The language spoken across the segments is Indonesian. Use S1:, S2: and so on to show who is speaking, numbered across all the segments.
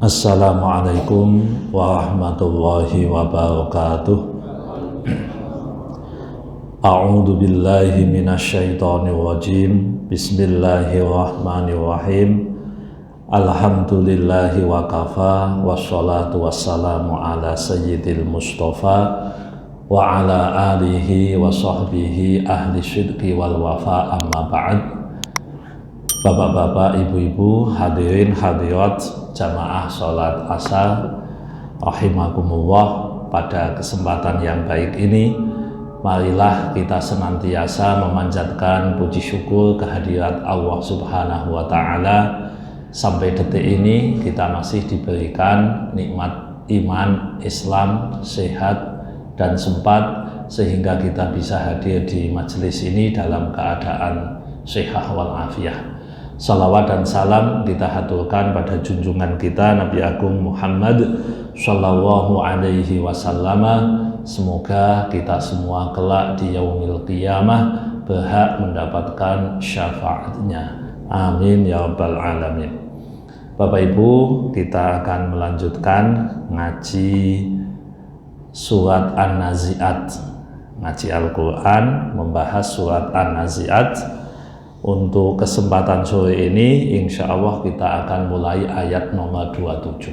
S1: Assalamualaikum warahmatullahi wabarakatuh. A'udzu billahi minasyaitonir rajim. Bismillahirrahmanirrahim. Alhamdulillahi wa kafa wassalatu wassalamu ala sayyidil mustafa wa ala alihi wa sahbihi ahli syidqi wal wafa, amma ba'd. Bapak-bapak, ibu-ibu, hadirin hadirat jamaah sholat asar rahimakumullah, pada kesempatan yang baik ini marilah kita senantiasa memanjatkan puji syukur kehadirat Allah Subhanahu wa Ta'ala. Sampai detik ini kita masih diberikan nikmat iman, Islam, sehat dan sempat sehingga kita bisa hadir di majelis ini dalam keadaan sehat walafiat. Salawat dan salam kita haturkan pada junjungan kita Nabi Agung Muhammad Sallallahu Alaihi Wasallam. Semoga kita semua kelak di yaumil qiyamah berhak mendapatkan syafaatnya. Amin ya rabbal alamin. Bapak Ibu, kita akan melanjutkan ngaji surat An-Nazi'at, ngaji Al-Quran, membahas surat An-Nazi'at. Untuk kesempatan sore ini insya Allah kita akan mulai ayat nomor 27.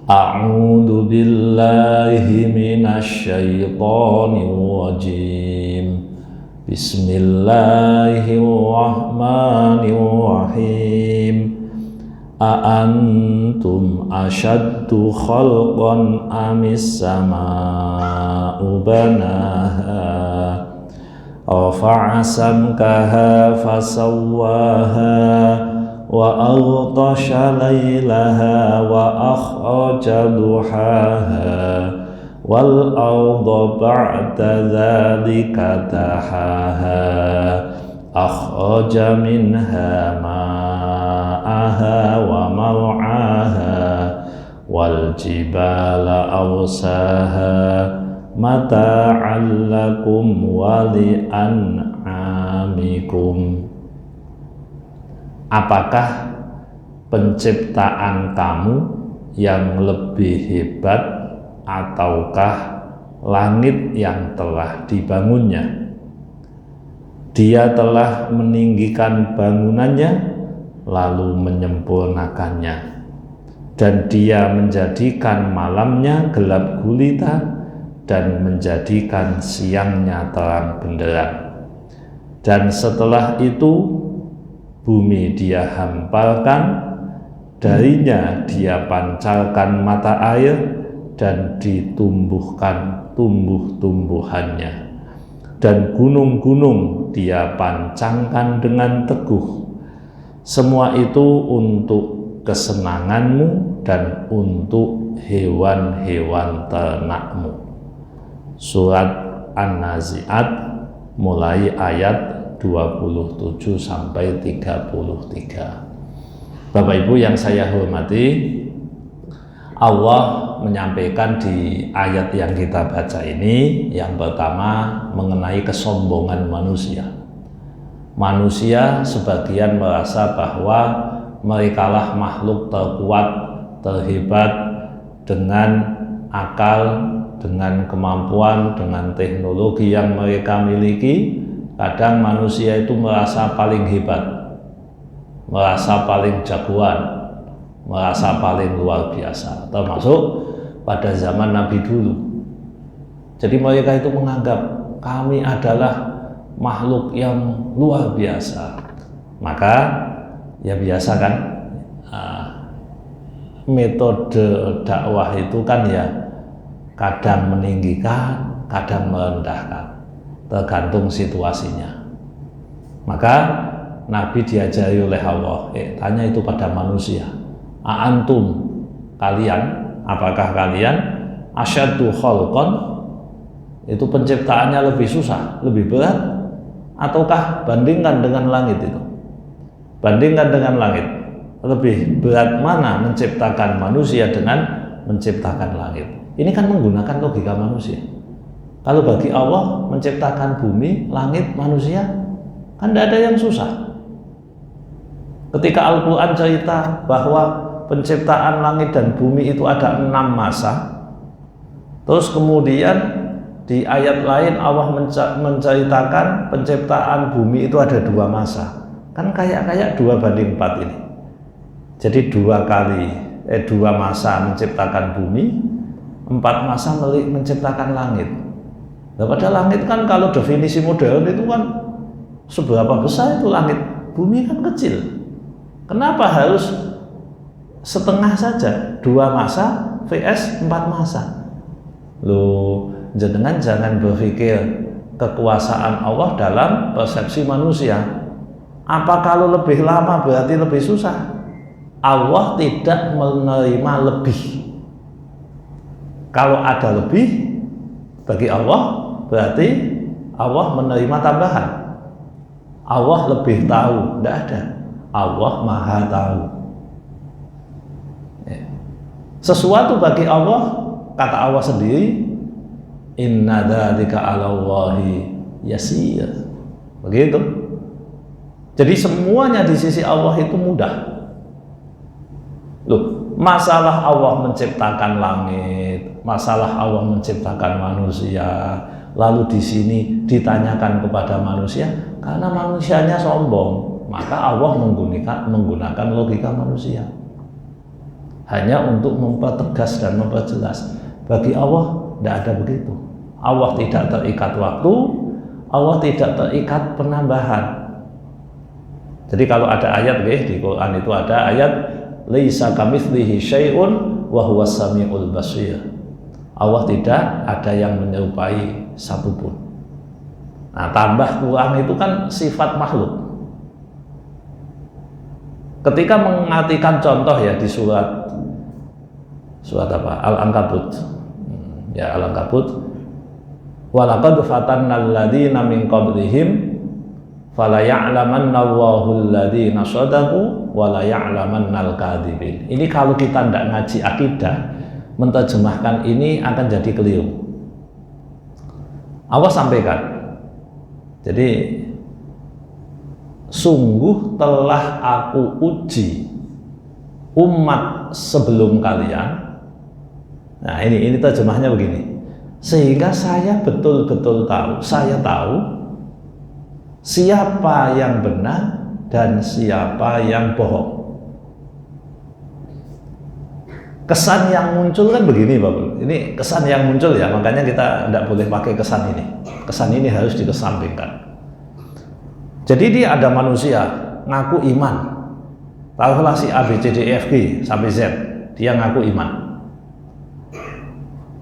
S1: A'udzu billahi minasyaitonir rajim. Bismillahirrahmanirrahim. A'antum asyaddu khalqan amis sama'u banaha rafa'a samkaha fasawwaha wa aghtasha laylaha wa akhraja duhaha wal arda ba'da dhalika dahaha akhraja minha ma'aha wa mar'aha wal jibala awsaha mata'an lakum wa li'an'amikum. Apakah penciptaan kamu yang lebih hebat ataukah langit yang telah dibangunnya? Dia telah meninggikan bangunannya lalu menyempurnakannya, dan dia menjadikan malamnya gelap gulita dan menjadikan siangnya terang benderang. Dan setelah itu bumi dia hampalkan, darinya dia pancarkan mata air dan ditumbuhkan tumbuh-tumbuhannya, dan gunung-gunung dia pancangkan dengan teguh. Semua itu untuk kesenanganmu dan untuk hewan-hewan ternakmu. Surat An-Nazi'at mulai ayat 27 sampai 33. Bapak Ibu yang saya hormati, Allah menyampaikan di ayat yang kita baca ini yang pertama mengenai kesombongan manusia. Manusia sebagian merasa bahwa merekalah makhluk terkuat, terhebat, dengan akal, dengan kemampuan, dengan teknologi yang mereka miliki. Kadang manusia itu merasa paling hebat, merasa paling jagoan, merasa paling luar biasa, termasuk pada zaman Nabi dulu. Jadi mereka itu menganggap kami adalah makhluk yang luar biasa. Maka ya biasa kan, metode dakwah itu kan ya kadang meninggikan, kadang merendahkan, tergantung situasinya. Maka Nabi diajari oleh Allah, tanya itu pada manusia, a'antum, kalian, apakah kalian asyaddu khalqan, itu penciptaannya lebih susah, lebih berat, ataukah bandingkan dengan langit itu? Bandingkan dengan langit, lebih berat mana menciptakan manusia dengan menciptakan langit? Ini kan menggunakan logika manusia. Kalau bagi Allah menciptakan bumi, langit, manusia, kan tidak ada yang susah. Ketika Al-Quran cerita bahwa penciptaan langit dan bumi itu ada 6 masa. Terus kemudian di ayat lain Allah menceritakan penciptaan bumi itu ada 2 masa. Kan kayak 2:4 ini. Jadi 2 masa menciptakan bumi, 4 masa menciptakan langit. Nah, pada langit kan kalau definisi modern itu kan seberapa besar itu langit, bumi kan kecil. Kenapa harus setengah saja, 2 masa vs 4 masa? Loh, jenengan jangan berpikir kekuasaan Allah dalam persepsi manusia. Apa kalau lebih lama berarti lebih susah? Allah tidak menerima lebih. Kalau ada lebih bagi Allah, berarti Allah menerima tambahan. Allah lebih tahu, tidak ada. Allah maha tahu. Sesuatu bagi Allah, kata Allah sendiri, inna dzalika 'alallahi yasir. Begitu. Jadi semuanya di sisi Allah itu mudah. Loh, masalah Allah menciptakan langit, masalah Allah menciptakan manusia, lalu di sini ditanyakan kepada manusia, karena manusianya sombong, maka Allah menggunakan logika manusia hanya untuk mempertegas dan memperjelas. Bagi Allah tidak ada begitu. Allah tidak terikat waktu, Allah tidak terikat penambahan. Jadi kalau ada ayat di Quran itu ada ayat laisa kamitslihi syai'un wa huwas samiul basir. Allah tidak ada yang menyerupai satupun. Nah, tambah kurang itu kan sifat makhluk. Ketika mengartikan contoh ya di surat apa? Al-Ankabut. Ya, Al-Ankabut. Walaqad fatannal ladzina min qablihim fala ya'lamanna Allahu alladzina shadaqu wa la ya'lamannal kadzibin. Ini kalau kita tidak ngaji akidah, menerjemahkan ini akan jadi keliru. Allah sampaikan, jadi sungguh telah aku uji umat sebelum kalian. Nah, ini terjemahnya begini, sehingga saya betul-betul tahu, saya tahu siapa yang benar dan siapa yang bohong. Kesan yang muncul kan begini Bapak, ini kesan yang muncul ya, makanya kita tidak boleh pakai kesan ini. Kesan ini harus dikesampingkan. Jadi dia ada manusia ngaku iman, taruhlah si A, B, C, D, E, F, G sampai Z, dia ngaku iman.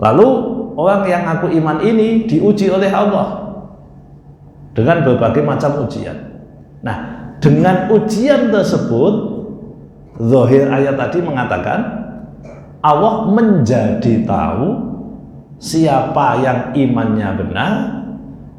S1: Lalu orang yang ngaku iman ini diuji oleh Allah dengan berbagai macam ujian. Nah, dengan ujian tersebut, zahir ayat tadi mengatakan Allah menjadi tahu siapa yang imannya benar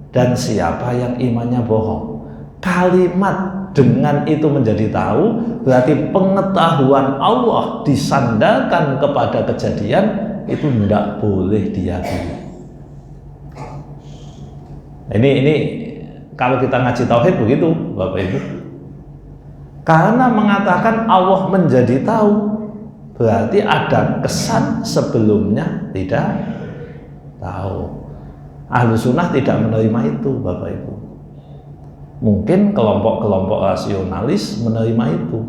S1: dan siapa yang imannya bohong. Kalimat dengan itu menjadi tahu berarti pengetahuan Allah disandarkan kepada kejadian itu tidak boleh diyakini. Ini kalau kita ngaji tauhid begitu Bapak Ibu. Karena mengatakan Allah menjadi tahu berarti ada kesan sebelumnya tidak tahu. Ahlus sunnah tidak menerima itu Bapak Ibu. Mungkin kelompok-kelompok rasionalis menerima itu.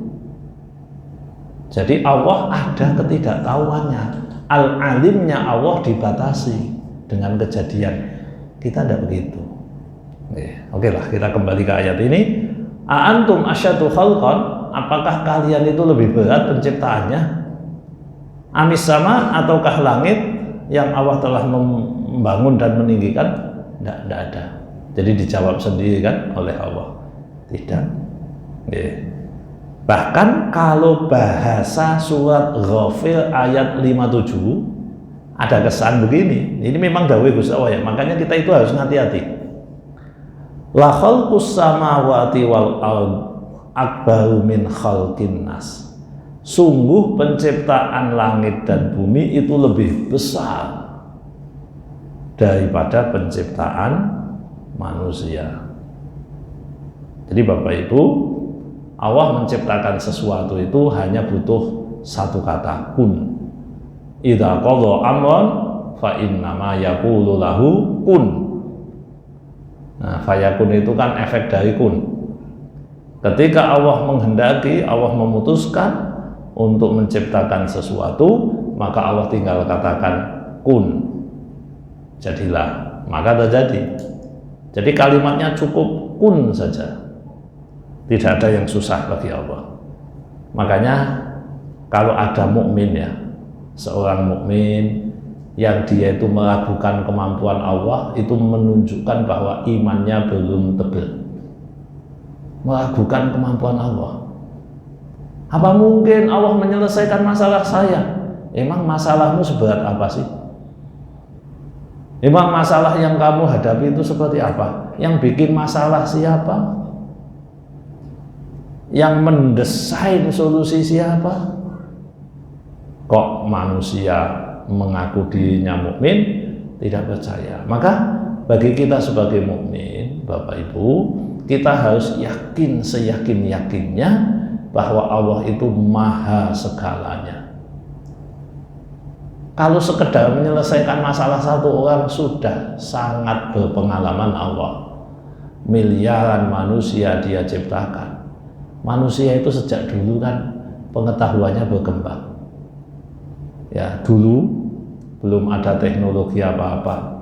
S1: Jadi Allah ada ketidaktahuannya. Al-alimnya Allah dibatasi dengan kejadian. Kita tidak begitu. Oke lah, kita kembali ke ayat ini. A'antum asyaddu khalqan, apakah kalian itu lebih berat penciptaannya? Amis sama ataukah langit yang Allah telah membangun dan meninggikan? Tidak ada. Jadi dijawab sendiri kan oleh Allah. Tidak. Bahkan kalau bahasa surat Ghafir ayat 57 ada kesan begini. Ini memang dawuh Gusti Allah ya. Makanya kita itu harus hati-hati. La khalqus samawati wal ard akbaru min khalqin nas. Sungguh penciptaan langit dan bumi itu lebih besar daripada penciptaan manusia. Jadi Bapak Ibu, Allah menciptakan sesuatu itu hanya butuh satu kata kun. Idza qadha amran fa innama yaqulu lahu kun. Nah, fayakun itu kan efek dari kun. Ketika Allah menghendaki, Allah memutuskan untuk menciptakan sesuatu, maka Allah tinggal katakan kun, jadilah, maka terjadi. Jadi kalimatnya cukup kun saja, tidak ada yang susah bagi Allah. Makanya kalau ada mukmin ya, seorang mukmin yang dia itu meragukan kemampuan Allah, itu menunjukkan bahwa imannya belum tebal. Meragukan kemampuan Allah. Apa mungkin Allah menyelesaikan masalah saya? Emang masalahmu seberat apa sih? Emang masalah yang kamu hadapi itu seperti apa? Yang bikin masalah siapa? Yang mendesain solusi siapa? Kok manusia mengaku dirinya mukmin tidak percaya? Maka bagi kita sebagai mukmin, Bapak Ibu, kita harus yakin seyakin-yakinnya bahwa Allah itu maha segalanya. Kalau sekedar menyelesaikan masalah satu orang sudah sangat berpengalaman Allah. Miliaran manusia dia ciptakan. Manusia itu sejak dulu kan pengetahuannya berkembang. Ya, dulu belum ada teknologi apa-apa,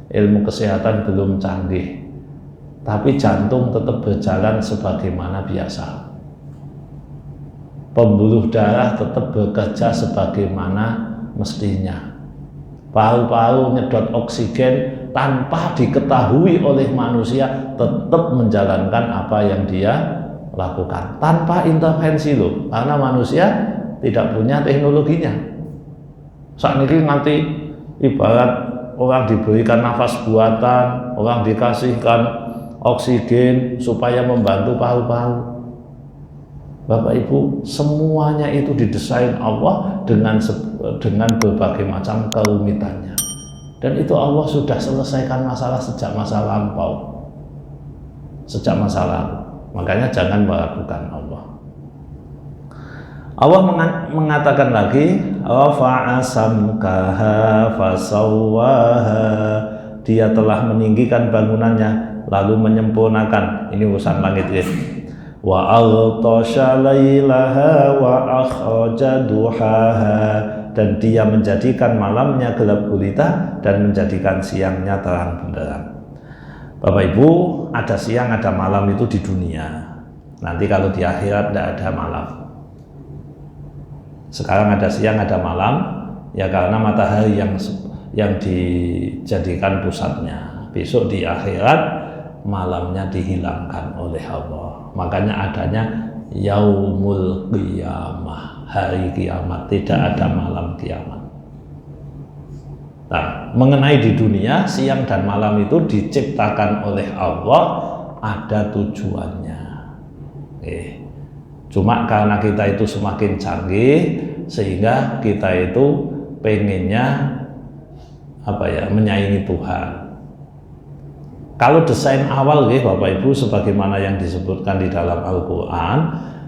S1: ilmu kesehatan belum canggih, tapi jantung tetap berjalan sebagaimana biasa. Pembuluh darah tetap bekerja sebagaimana mestinya. Paru-paru nyedot oksigen tanpa diketahui oleh manusia, tetap menjalankan apa yang dia lakukan tanpa intervensi loh, karena manusia tidak punya teknologinya. Saat ini nanti ibarat orang diberikan nafas buatan, orang dikasihkan oksigen supaya membantu paru-paru. Bapak Ibu, semuanya itu didesain Allah dengan berbagai macam kerumitannya. Dan itu Allah sudah selesaikan masalah sejak masa lampau, sejak masa lalu. Makanya jangan meragukan Allah. Allah mengatakan lagi, rafa'a samkaha fasawwaha, dia telah meninggikan bangunannya lalu menyempurnakan. Ini urusan langit ya. Wa altasha lailaha wa akhraja duhaha, dan dia menjadikan malamnya gelap gulita dan menjadikan siangnya terang benderang. Bapak Ibu, ada siang ada malam itu di dunia. Nanti kalau di akhirat tidak ada malam. Sekarang ada siang ada malam, ya karena matahari yang dijadikan pusatnya. Besok di akhirat malamnya dihilangkan oleh Allah. Makanya adanya yaumul qiyamah, hari kiamat, tidak ada malam kiamat. Nah, mengenai di dunia, siang dan malam itu diciptakan oleh Allah, ada tujuannya. Cuma karena kita itu semakin canggih, sehingga kita itu pengennya menyaingi Tuhan. Kalau desain awal Bapak Ibu, sebagaimana yang disebutkan di dalam Al-Quran,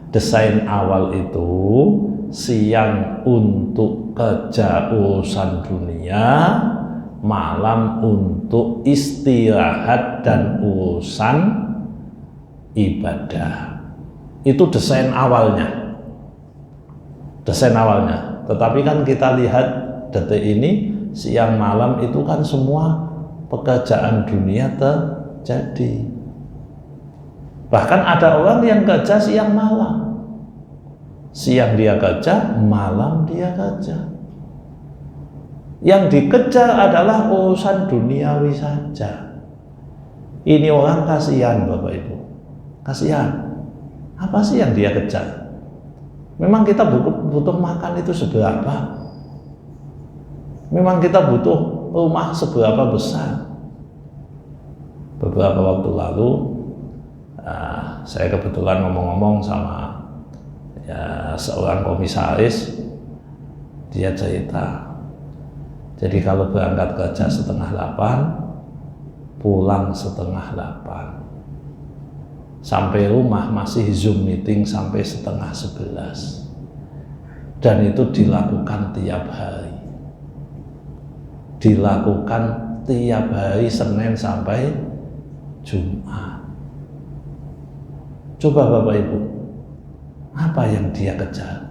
S1: desain awal itu siang untuk kerja urusan dunia, malam untuk istirahat dan urusan ibadah. Itu desain awalnya. Tetapi kan kita lihat detik ini, siang malam itu kan semua pekerjaan dunia terjadi. Bahkan ada orang yang kerja siang malam. Siang dia kerja, malam dia kerja. Yang dikejar adalah urusan duniawi saja. Ini orang kasihan Bapak Ibu. Kasihan. Apa sih yang dia kejar? Memang kita butuh makan itu seberapa? Memang kita butuh rumah seberapa besar? Beberapa waktu lalu saya kebetulan ngomong-ngomong sama seorang komisaris. Dia cerita, jadi kalau berangkat kerja 7:30, pulang 7:30, sampai rumah masih Zoom meeting sampai 10:30. dan itu dilakukan tiap hari. Dilakukan tiap hari Senin sampai Jumat. Coba Bapak Ibu, apa yang dia kejar?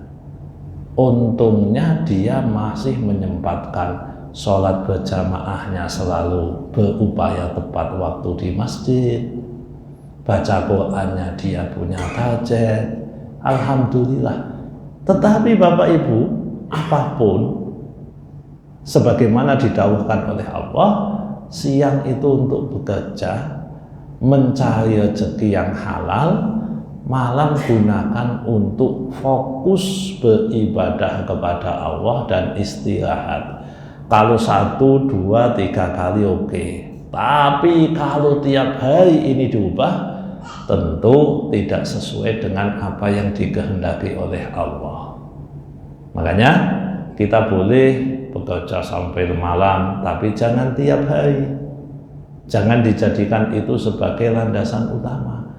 S1: Untungnya dia masih menyempatkan sholat berjamaahnya, selalu berupaya tepat waktu di masjid, baca Qur'annya dia punya target, alhamdulillah. Tetapi Bapak Ibu, apapun sebagaimana didhawuhkan oleh Allah, siang itu untuk bekerja, mencari rezeki yang halal, malam gunakan untuk fokus beribadah kepada Allah dan istirahat. Kalau 1, 2, 3 kali oke. Tapi kalau tiap hari ini diubah, tentu tidak sesuai dengan apa yang dikehendaki oleh Allah. Makanya kita boleh bekerja sampai malam, tapi jangan tiap hari. Jangan dijadikan itu sebagai landasan utama.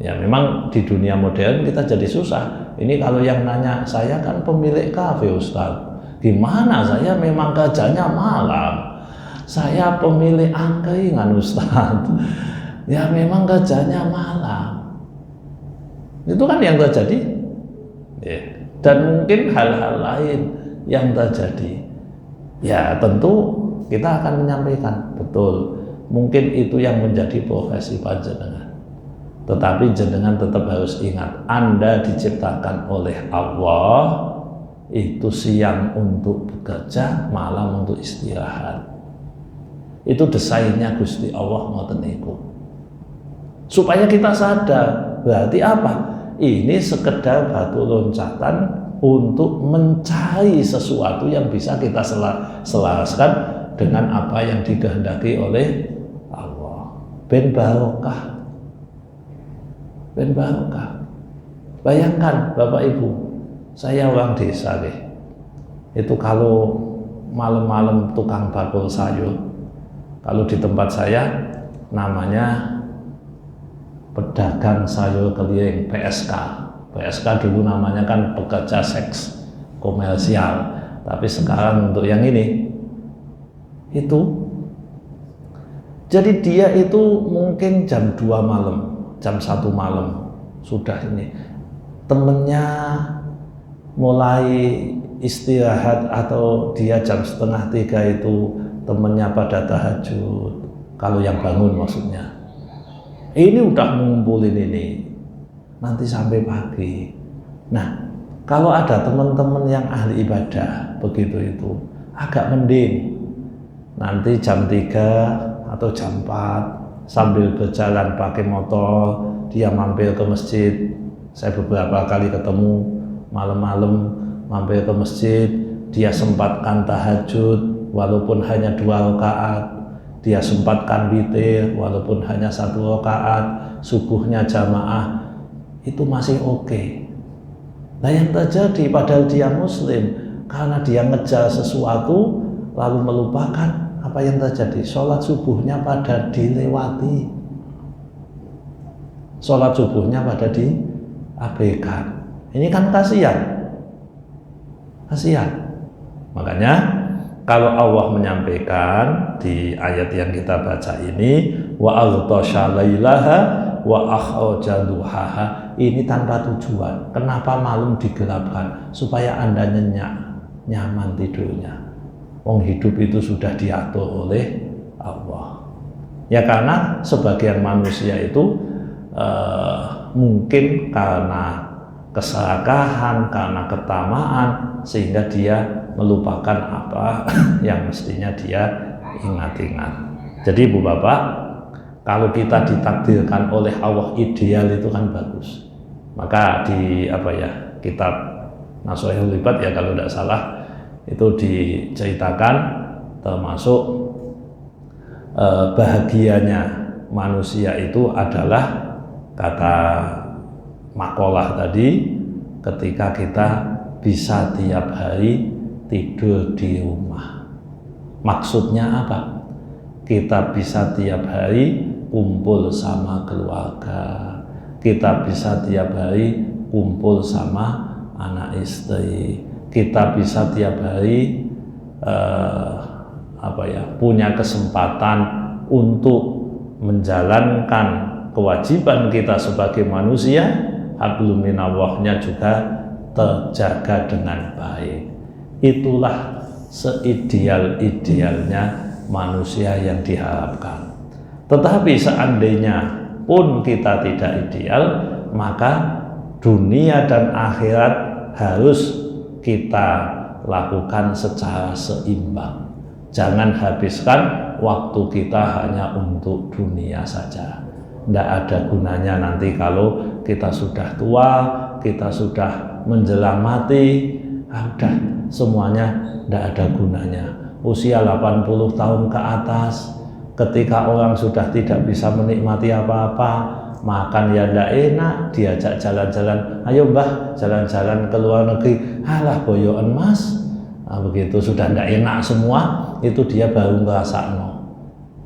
S1: Ya memang di dunia modern kita jadi susah. Ini kalau yang nanya, saya kan pemilik kafe Ustaz. Gimana? Saya memang kerjanya malam. Saya pemilik angkringan Ustaz. Ya memang kerjanya malam. Itu kan yang terjadi. Dan mungkin hal-hal lain yang terjadi. Ya tentu kita akan menyampaikan, betul, mungkin itu yang menjadi profesi panjenengan. Tetapi jenengan tetap harus ingat, Anda diciptakan oleh Allah itu siang untuk bekerja, malam untuk istirahat. Itu desainnya Gusti Allah ngoten niku. Supaya kita sadar, berarti apa? Ini sekedar batu loncatan untuk mencari sesuatu yang bisa kita selaraskan dengan apa yang dikehendaki oleh Allah. Ben barokah. Ben barokah. Bayangkan Bapak Ibu, saya orang desa deh. Itu kalau malam-malam tukang bakul sayur, kalau di tempat saya namanya pedagang sayur keliling, PSK. PSK dulu namanya kan pekerja seks komersial, tapi sekarang untuk yang ini itu. Jadi dia itu mungkin jam 2 malam, jam 1 malam sudah ini temennya mulai istirahat, atau dia jam 2:30 itu temennya pada tahajud, kalau yang bangun maksudnya. Ini udah ngumpulin ini nanti sampai pagi. Nah, kalau ada teman-teman yang ahli ibadah begitu itu agak mending. Nanti jam 3 atau jam 4 sambil berjalan pakai motor, dia mampir ke masjid. Saya beberapa kali ketemu malam-malam mampir ke masjid, dia sempatkan tahajud walaupun hanya 2 rakaat, dia sempatkan witir walaupun hanya 1 rakaat, subuhnya jamaah, itu masih oke. Nah yang terjadi padahal dia muslim, karena dia ngejar sesuatu lalu melupakan, apa yang terjadi? Sholat subuhnya pada dilewati, sholat subuhnya pada diabaikan. Ini kan kasihan. Makanya kalau Allah menyampaikan di ayat yang kita baca ini, wa aghtasha lailaha wa akhraja duhaha, ini tanpa tujuan. Kenapa malam digelapkan? Supaya Anda nyenyak, nyaman tidurnya. Wong hidup itu sudah diatur oleh Allah. Ya karena sebagian manusia itu mungkin karena keserakahan, karena ketamaan, sehingga dia melupakan apa yang mestinya dia ingat-ingat. Jadi Ibu Bapak, kalau kita ditakdirkan oleh Allah ideal itu kan bagus. Maka di kitab Nashihul Ibad ya kalau tidak salah, itu diceritakan termasuk bahagianya manusia itu adalah, kata makalah tadi, ketika kita bisa tiap hari tidur di rumah. Maksudnya apa? Kita bisa tiap hari kumpul sama keluarga, kita bisa tiap hari kumpul sama anak istri. Kita bisa tiap hari punya kesempatan untuk menjalankan kewajiban kita sebagai manusia, hablum minallahnya juga terjaga dengan baik. Itulah seideal-idealnya manusia yang diharapkan. Tetapi seandainya pun kita tidak ideal, maka dunia dan akhirat harus kita lakukan secara seimbang. Jangan habiskan waktu kita hanya untuk dunia saja. Tidak ada gunanya nanti kalau kita sudah tua, kita sudah menjelang mati, udah semuanya tidak ada gunanya. Usia 80 tahun ke atas, ketika orang sudah tidak bisa menikmati apa-apa, makan ya tidak enak, diajak jalan-jalan, ayo mbah jalan-jalan ke luar negeri, alah boyoan mas. Nah, begitu sudah tidak enak semua, itu dia baru merasa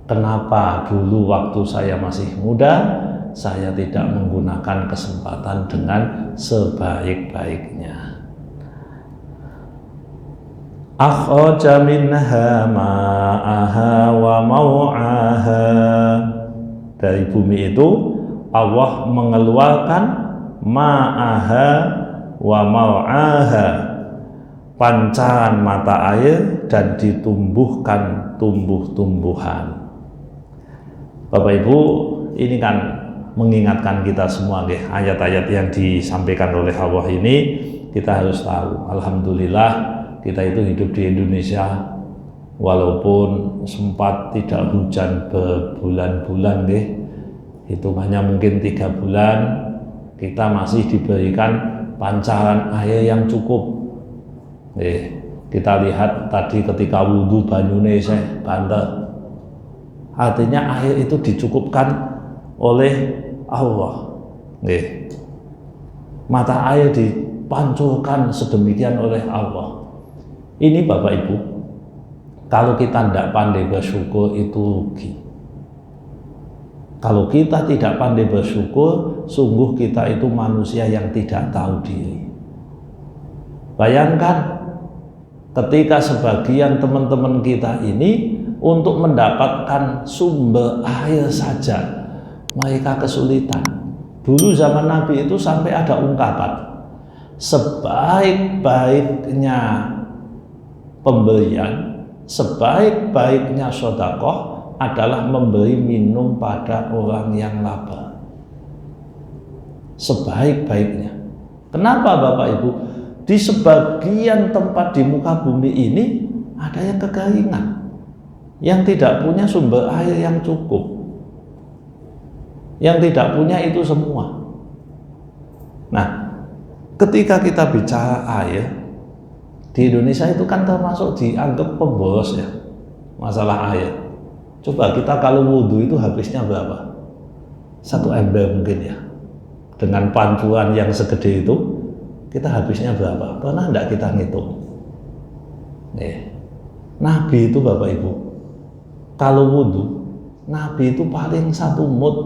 S1: kenapa dulu waktu saya masih muda, saya tidak menggunakan kesempatan dengan sebaik-baiknya. Akhraja minha ma'aha wa maw'aha. Dari bumi itu Allah mengeluarkan ma'aha wa maw'aha, pancaran mata air dan ditumbuhkan tumbuh-tumbuhan. Bapak Ibu, ini kan mengingatkan kita semua ayat-ayat yang disampaikan oleh Allah ini. Kita harus tahu, alhamdulillah kita itu hidup di Indonesia, walaupun sempat tidak hujan berbulan-bulan hitungannya mungkin 3 bulan, kita masih diberikan pancaran air yang cukup. Kita lihat tadi ketika wudhu banyune banter, artinya air itu dicukupkan oleh Allah. Mata air dipancurkan sedemikian oleh Allah. Ini Bapak Ibu, kalau kita tidak pandai bersyukur itu rugi. Kalau kita tidak pandai bersyukur, sungguh kita itu manusia yang tidak tahu diri. Bayangkan ketika sebagian teman-teman kita ini untuk mendapatkan sumber air saja mereka kesulitan. Dulu zaman Nabi itu sampai ada ungkapan, sebaik-baiknya pemberian, sebaik-baiknya sedekah adalah memberi minum pada orang yang lapar. Sebaik-baiknya. Kenapa Bapak Ibu? Di sebagian tempat di muka bumi ini ada yang kekeringan, yang tidak punya sumber air yang cukup, yang tidak punya itu semua. Nah, ketika kita bicara air di Indonesia itu kan termasuk dianggap pemboros ya, masalah air. Coba kita kalau wudhu itu habisnya berapa? 1 ember mungkin ya, dengan pancuran yang segede itu kita habisnya berapa? Pernah enggak kita ngitung? Nabi itu Bapak Ibu, kalau wudhu, Nabi itu paling 1 mud,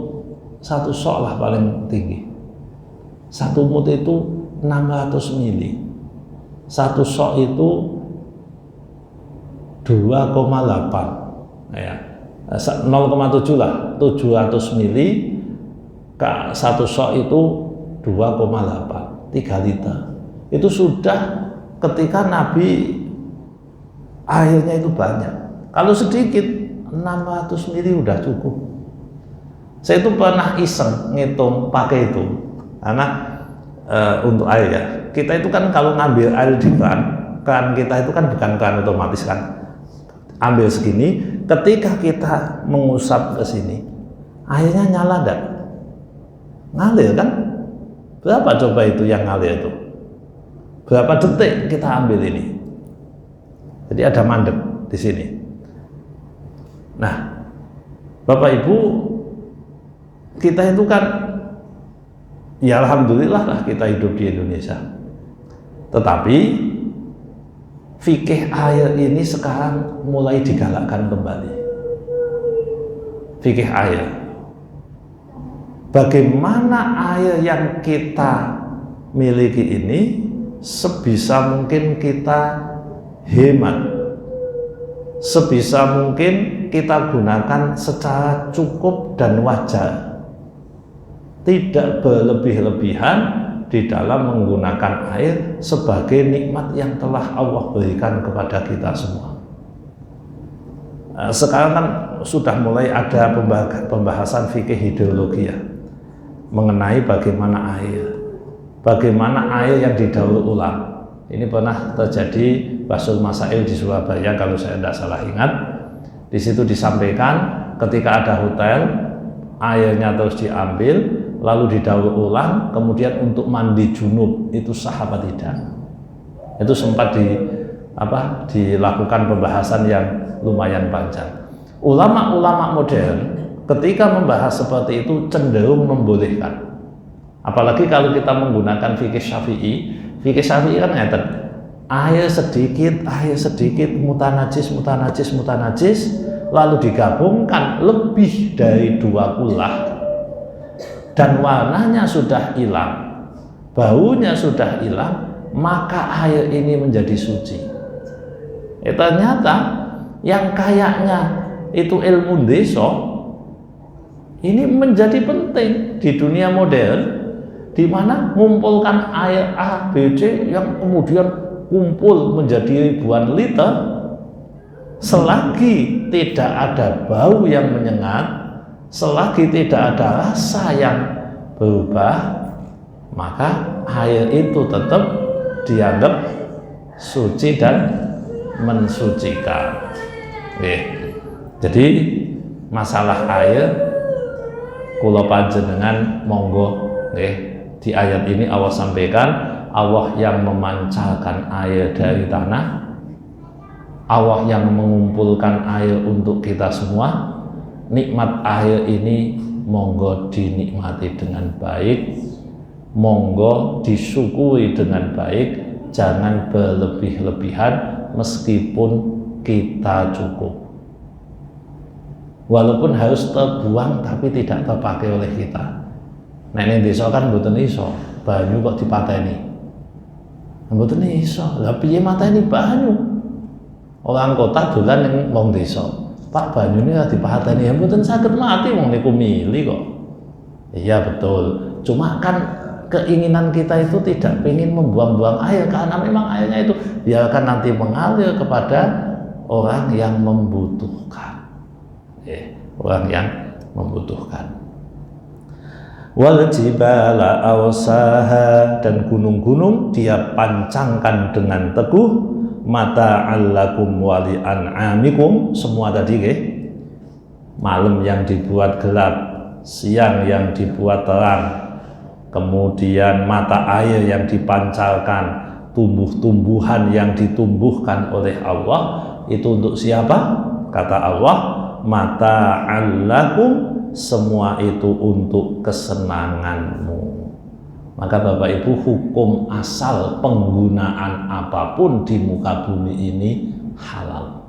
S1: 1 sok lah paling tinggi. 1 mud itu 600 mili. 1 sok itu 2,8 ya, 0,7 lah, 700 mili. 1 sok itu 2,8, 3 liter. Itu sudah ketika Nabi airnya itu banyak. Kalau sedikit 600 mili udah cukup. Saya itu pernah iseng ngitung pakai itu, karena untuk air ya. Kita itu kan kalau ngambil air di keran kita itu kan bukan keran otomatis kan. Ambil segini, ketika kita mengusap ke sini, airnya nyala enggak? Ngalir kan? Berapa coba itu yang ngalir itu? Berapa detik kita ambil ini? Jadi ada mandek di sini. Nah, Bapak Ibu, kita itu kan ya alhamdulillah lah kita hidup di Indonesia. Tetapi fikih air ini sekarang mulai digalakkan kembali. Fikih air. Bagaimana air yang kita miliki ini sebisa mungkin kita hemat, sebisa mungkin kita gunakan secara cukup dan wajar, tidak berlebih-lebihan di dalam menggunakan air sebagai nikmat yang telah Allah berikan kepada kita semua. Sekarang kan sudah mulai ada pembahasan fikih hidrologi ya, mengenai bagaimana air yang didaur ulang. Ini pernah terjadi Basul Masail di Surabaya kalau saya tidak salah ingat. Di situ disampaikan ketika ada hotel, airnya terus diambil lalu didaur ulang, kemudian untuk mandi junub itu sah apa tidak? Itu sempat dilakukan pembahasan yang lumayan panjang. Ulama-ulama modern ketika membahas seperti itu cenderung membolehkan. Apalagi kalau kita menggunakan fikih Syafi'i. Fikih Syafi'i kan ngeten, air sedikit mutanajis lalu digabungkan lebih dari 2 kulah dan warnanya sudah hilang, baunya sudah hilang, maka air ini menjadi suci. Ternyata yang kayaknya itu ilmu desa ini menjadi penting di dunia modern, di mana mengumpulkan air A, B, C yang kemudian kumpul menjadi ribuan liter, selagi tidak ada bau yang menyengat, selagi tidak ada rasa yang berubah, maka air itu tetap dianggap suci dan mensucikan. Jadi masalah air kula panjenengan monggo di ayat ini Allah sampaikan Allah yang memancarkan air dari tanah, Allah yang mengumpulkan air untuk kita semua. Nikmat air ini monggo dinikmati dengan baik, monggo disyukuri dengan baik, jangan berlebih-lebihan meskipun kita cukup. Walaupun harus terbuang tapi tidak terpakai oleh kita. Nah ini desa kan mboten iso, banyu kok dipateni. Mboten iso, lah piye mateni banyu? Orang kota dolan ning wong desa. Pak banyune ora dipateni, ya mboten saged mati wong niku mili kok. Iya betul. Cuma kan keinginan kita itu tidak ingin membuang-buang air karena memang airnya itu biarkan nanti mengalir kepada orang yang membutuhkan. Orang yang membutuhkan. Wal jibala awsaha, dan gunung-gunung dia pancangkan dengan teguh, mata'allakum wali an'amikum, semua tadi malam yang dibuat gelap, siang yang dibuat terang, kemudian mata air yang dipancarkan, tumbuh-tumbuhan yang ditumbuhkan oleh Allah, itu untuk siapa? Kata Allah, mata'allakum, semua itu untuk kesenanganmu. Maka Bapak Ibu, hukum asal penggunaan apapun di muka bumi ini halal.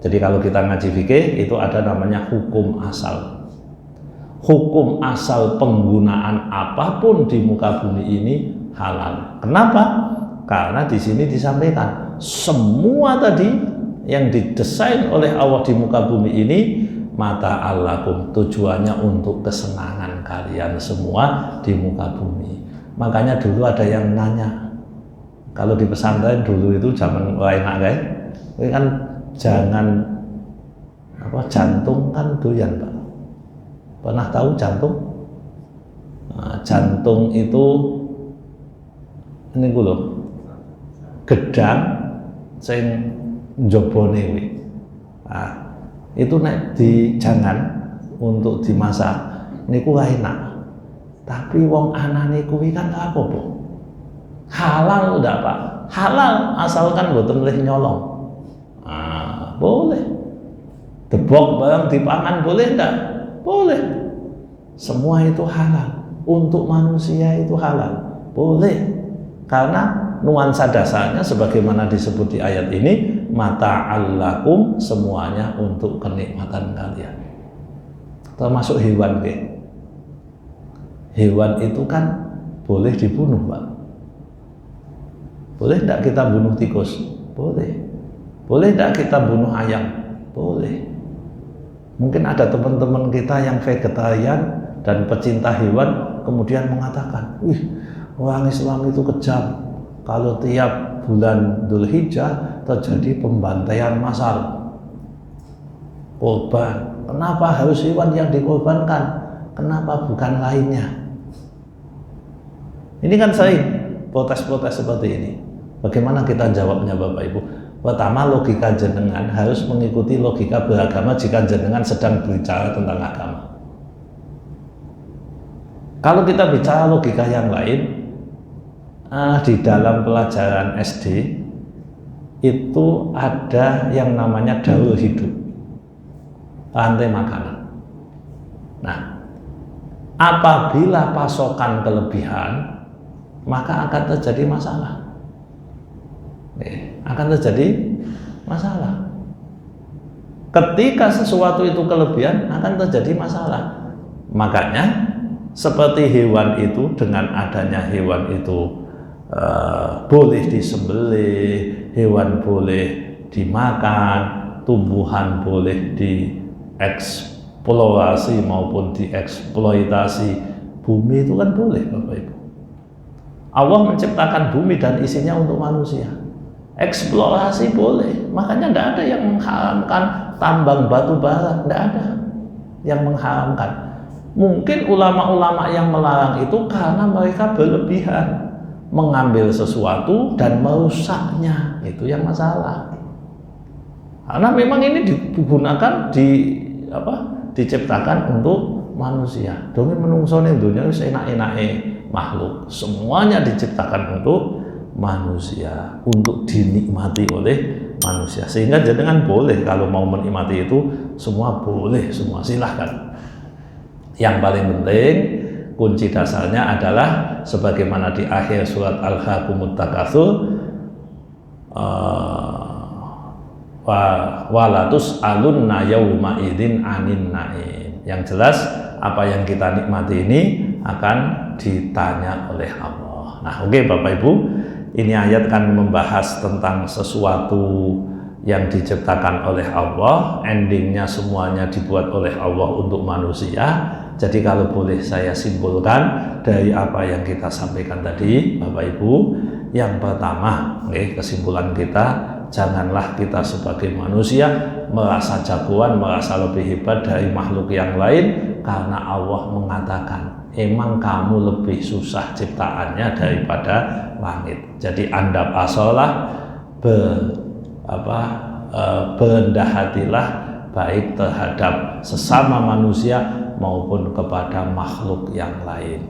S1: Jadi kalau kita ngaji fikih itu ada namanya hukum asal. Hukum asal penggunaan apapun di muka bumi ini halal. Kenapa? Karena di sini disampaikan semua tadi yang didesain oleh Allah di muka bumi ini mata'allakum, tujuannya untuk kesenangan kalian semua di muka bumi. Makanya dulu ada yang nanya, kalau di pesantren dulu itu zaman enak kan jangan jantung kan doyan Pak. Pernah tahu jantung? Nah, jantung itu ini lho, gedang sing njobone kuwi. Nah, itu nek jangan untuk dimasak niku enak. Tapi wong anane kuwi kan apa-apa. Halal ndak Pak? Halal asalkan mboten oleh nyolong. Ah, boleh. Debok barang dipangan boleh ndak? Boleh. Semua itu halal. Untuk manusia itu halal. Boleh. Karena nuansa dasarnya sebagaimana disebut di ayat ini, mata'allakum, semuanya untuk kenikmatan kalian. Termasuk hewan Hewan itu kan boleh dibunuh Pak. Boleh tidak kita bunuh tikus? Boleh. Boleh tidak kita bunuh ayam? Boleh. Mungkin ada teman-teman kita yang vegetarian dan pecinta hewan kemudian mengatakan, wih, orang Islam itu kejam. Kalau tiap bulan Dzulhijjah terjadi pembantaian massal, korban. Kenapa harus hewan yang dikorbankan? Kenapa bukan lainnya? Ini kan sering protes-protes seperti ini. Bagaimana kita jawabnya Bapak Ibu? Pertama, logika jenengan harus mengikuti logika beragama jika jenengan sedang berbicara tentang agama. Kalau kita bicara logika yang lain, di dalam pelajaran SD itu ada yang namanya daur hidup, rantai makanan. Nah, apabila pasokan kelebihan, maka akan terjadi masalah. Akan terjadi masalah. Ketika sesuatu itu kelebihan, akan terjadi masalah. Makanya seperti hewan itu, dengan adanya hewan itu boleh disembelih, hewan boleh dimakan, tumbuhan boleh dieksplorasi maupun dieksploitasi, bumi itu kan boleh Bapak Ibu. Allah menciptakan bumi dan isinya untuk manusia. Eksplorasi boleh, makanya tidak ada yang mengharamkan tambang batu bara, tidak ada yang mengharamkan. Mungkin ulama-ulama yang melarang itu karena mereka berlebihan mengambil sesuatu dan merusaknya, itu yang masalah. Karena memang ini digunakan diciptakan untuk manusia. Dongeng menungsone dunia wis enak-enake makhluk, semuanya diciptakan untuk manusia, untuk dinikmati oleh manusia. Sehingga jenengan boleh kalau mau menikmati itu semua boleh, semua silahkan. Yang paling penting kunci dasarnya adalah sebagaimana di akhir surat Al-Hakumut Takatsur, walatus alunna yauma idzin anin naim. Yang jelas apa yang kita nikmati ini akan ditanya oleh Allah. Nah, oke Bapak Ibu, ini ayat kan membahas tentang sesuatu yang diciptakan oleh Allah, endingnya semuanya dibuat oleh Allah untuk manusia. Jadi kalau boleh saya simpulkan dari apa yang kita sampaikan tadi Bapak Ibu, yang pertama, kesimpulan kita, janganlah kita sebagai manusia merasa jagoan, merasa lebih hebat dari makhluk yang lain, karena Allah mengatakan, emang kamu lebih susah ciptaannya daripada langit. Jadi andap asolah, berendah hatilah baik terhadap sesama manusia maupun kepada makhluk yang lain.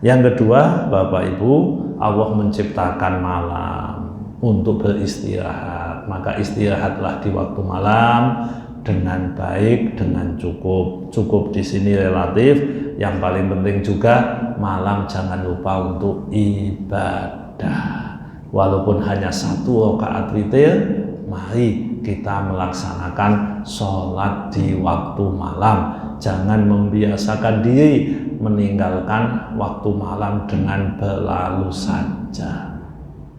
S1: Yang kedua, Bapak Ibu, Allah menciptakan malam untuk beristirahat. Maka istirahatlah di waktu malam dengan baik, dengan cukup. Cukup di sini relatif. Yang paling penting juga malam jangan lupa untuk ibadah. Walaupun hanya 1 rakaat witir, mari kita melaksanakan sholat di waktu malam. Jangan membiasakan diri meninggalkan waktu malam dengan berlalu saja.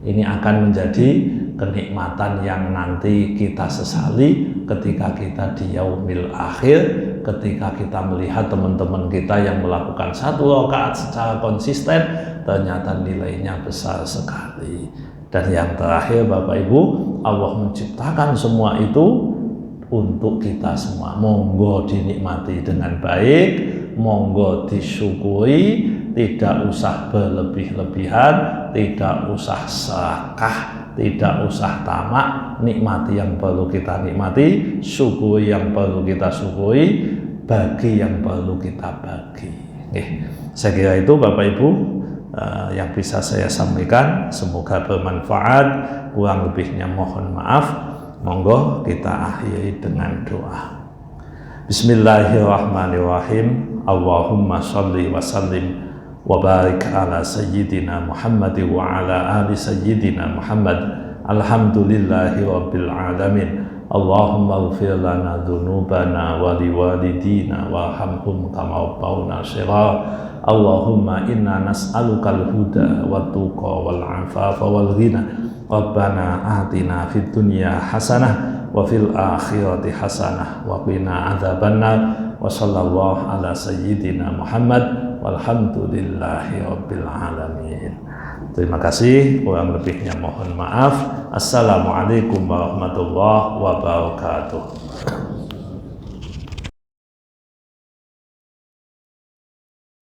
S1: Ini akan menjadi kenikmatan yang nanti kita sesali ketika kita di yaumil akhir, ketika kita melihat teman-teman kita yang melakukan 1 rakaat secara konsisten, ternyata nilainya besar sekali. Dan yang terakhir Bapak Ibu, Allah menciptakan semua itu untuk kita semua. Monggo dinikmati dengan baik, monggo disyukuri, tidak usah berlebih-lebihan, tidak usah serakah, tidak usah tamak. Nikmati yang perlu kita nikmati, syukuri yang perlu kita syukuri, bagi yang perlu kita bagi. Saya kira itu Bapak Ibu yang bisa saya sampaikan. Semoga bermanfaat, kurang lebihnya mohon maaf. Monggo kita akhiri dengan doa. Bismillahirrahmanirrahim. Allahumma sholli wa sallim wa barik ala sayyidina Muhammad wa ala ali sayyidina Muhammad. Alhamdulillahi rabbil alamin. Allahumma ighfir lana dzunubana wa liwalidina warhamhum kama rabbawna shighara. Allahumma inna nas'alukal huda wa tuqa wal afafa wal ghina. Rabbana atina fid dunya hasanah wa fil akhirati hasanah wa qina adzabannar. Wa sallallahu ala sayyidina Muhammad walhamdulillahi rabbil alamin. Terima kasih, kurang lebihnya mohon maaf. Assalamualaikum warahmatullahi wabarakatuh.